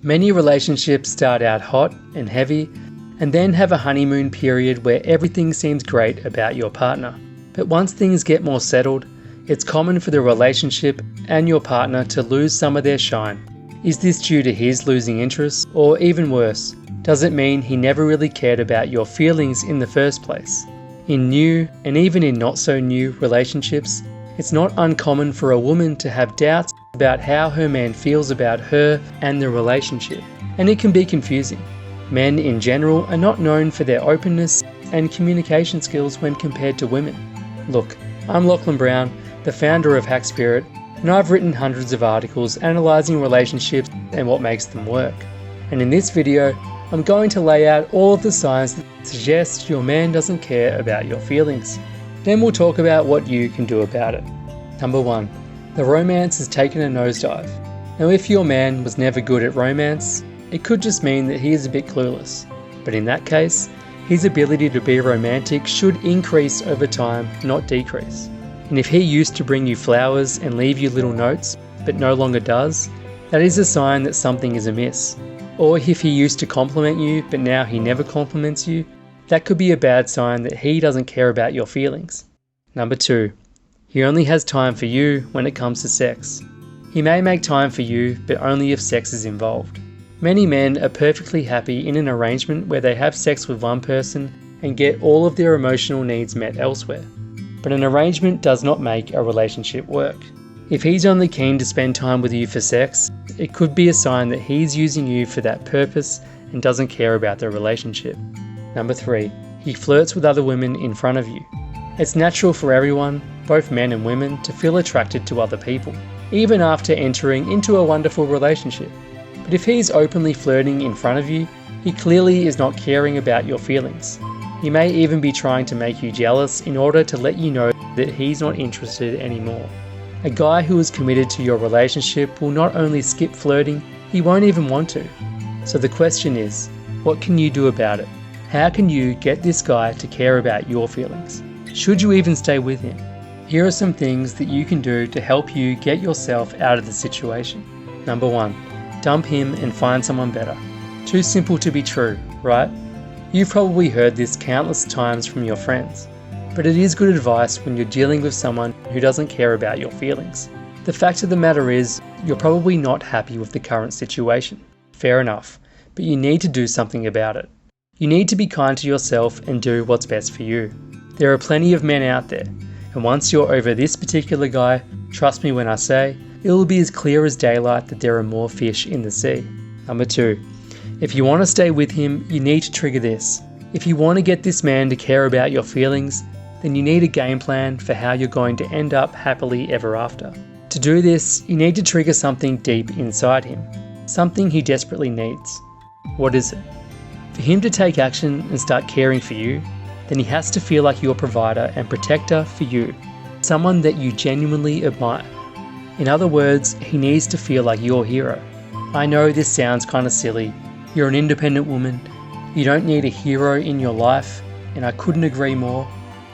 Many relationships start out hot and heavy and then have a honeymoon period where everything seems great about your partner. But once things get more settled, it's common for the relationship and your partner to lose some of their shine. Is this due to his losing interest, or even worse, does it mean he never really cared about your feelings in the first place? In new, and even in not so new relationships, it's not uncommon for a woman to have doubts about how her man feels about her and the relationship, and it can be confusing. Men in general are not known for their openness and communication skills when compared to women. Look, I'm Lachlan Brown, the founder of Hack Spirit, and I've written hundreds of articles analysing relationships and what makes them work. And in this video, I'm going to lay out all of the signs that suggest your man doesn't care about your feelings. Then we'll talk about what you can do about it. Number 1. The romance has taken a nosedive. Now, if your man was never good at romance, it could just mean that he is a bit clueless. But in that case, his ability to be romantic should increase over time, not decrease. And if he used to bring you flowers and leave you little notes, but no longer does, that is a sign that something is amiss. Or if he used to compliment you, but now he never compliments you, that could be a bad sign that he doesn't care about your feelings. Number 2. He only has time for you when it comes to sex. He may make time for you, but only if sex is involved. Many men are perfectly happy in an arrangement where they have sex with one person and get all of their emotional needs met elsewhere. But an arrangement does not make a relationship work. If he's only keen to spend time with you for sex, it could be a sign that he's using you for that purpose and doesn't care about the relationship. Number 3. He flirts with other women in front of you. It's natural for everyone, both men and women, to feel attracted to other people, even after entering into a wonderful relationship. But if he's openly flirting in front of you, he clearly is not caring about your feelings. He may even be trying to make you jealous in order to let you know that he's not interested anymore. A guy who is committed to your relationship will not only skip flirting, he won't even want to. So the question is, what can you do about it? How can you get this guy to care about your feelings? Should you even stay with him? Here are some things that you can do to help you get yourself out of the situation. Number 1. Dump him and find someone better. Too simple to be true, right? You've probably heard this countless times from your friends, but it is good advice when you're dealing with someone who doesn't care about your feelings. The fact of the matter is, you're probably not happy with the current situation. Fair enough, but you need to do something about it. You need to be kind to yourself and do what's best for you. There are plenty of men out there, and once you're over this particular guy, trust me when I say, it will be as clear as daylight that there are more fish in the sea. Number 2. If you want to stay with him, you need to trigger this. If you want to get this man to care about your feelings, then you need a game plan for how you're going to end up happily ever after. To do this, you need to trigger something deep inside him, something he desperately needs. What is it? For him to take action and start caring for you, then he has to feel like your provider and protector for you, someone that you genuinely admire. In other words, he needs to feel like your hero. I know this sounds kind of silly. You're an independent woman. You don't need a hero in your life, and I couldn't agree more.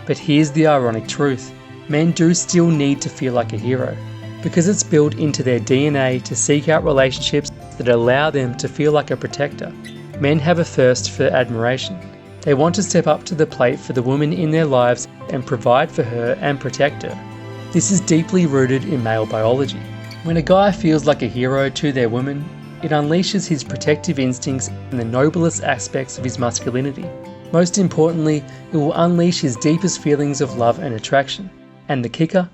But here's the ironic truth. Men do still need to feel like a hero, because it's built into their DNA to seek out relationships that allow them to feel like a protector. Men have a thirst for admiration. They want to step up to the plate for the woman in their lives and provide for her and protect her. This is deeply rooted in male biology. When a guy feels like a hero to their woman, it unleashes his protective instincts and the noblest aspects of his masculinity. Most importantly, it will unleash his deepest feelings of love and attraction. And the kicker?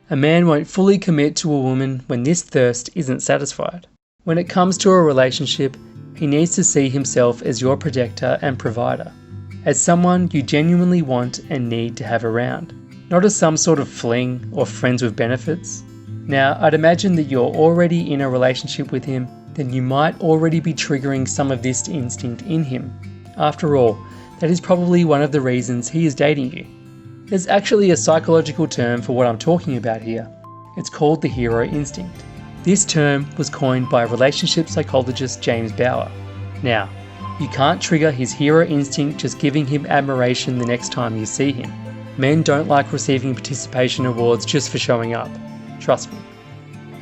A man won't fully commit to a woman when this thirst isn't satisfied. When it comes to a relationship, he needs to see himself as your protector and provider, as someone you genuinely want and need to have around, not as some sort of fling or friends with benefits. Now, I'd imagine that you're already in a relationship with him, then you might already be triggering some of this instinct in him. After all, that is probably one of the reasons he is dating you. There's actually a psychological term for what I'm talking about here. It's called the hero instinct. This term was coined by relationship psychologist James Bauer. Now, you can't trigger his hero instinct just giving him admiration the next time you see him. Men don't like receiving participation awards just for showing up. Trust me.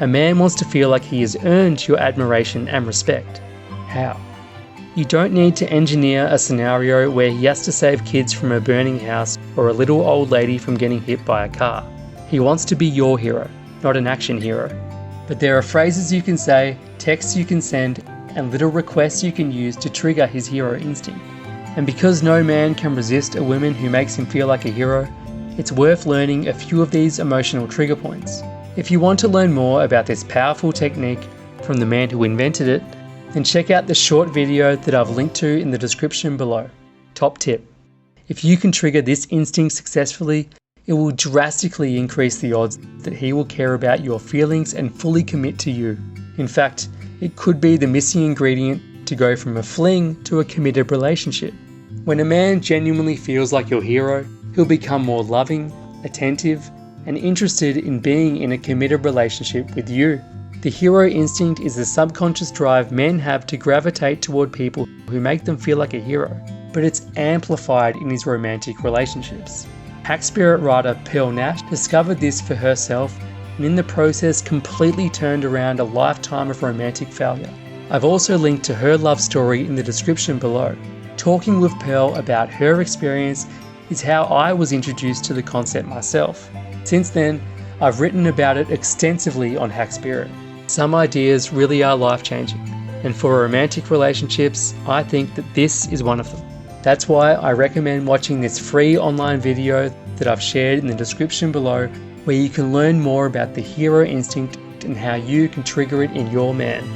A man wants to feel like he has earned your admiration and respect. How? You don't need to engineer a scenario where he has to save kids from a burning house or a little old lady from getting hit by a car. He wants to be your hero, not an action hero. But there are phrases you can say, texts you can send, and little requests you can use to trigger his hero instinct. And because no man can resist a woman who makes him feel like a hero, it's worth learning a few of these emotional trigger points. If you want to learn more about this powerful technique from the man who invented it, then check out the short video that I've linked to in the description below. Top tip: if you can trigger this instinct successfully, it will drastically increase the odds that he will care about your feelings and fully commit to you. In fact, it could be the missing ingredient to go from a fling to a committed relationship. When a man genuinely feels like your hero, he'll become more loving, attentive, and interested in being in a committed relationship with you. The hero instinct is the subconscious drive men have to gravitate toward people who make them feel like a hero, but it's amplified in his romantic relationships. Hack Spirit writer Pearl Nash discovered this for herself and in the process completely turned around a lifetime of romantic failure. I've also linked to her love story in the description below. Talking with Pearl about her experience is how I was introduced to the concept myself. Since then, I've written about it extensively on Hack Spirit. Some ideas really are life-changing, and for romantic relationships, I think that this is one of them. That's why I recommend watching this free online video that I've shared in the description below, where you can learn more about the hero instinct and how you can trigger it in your man.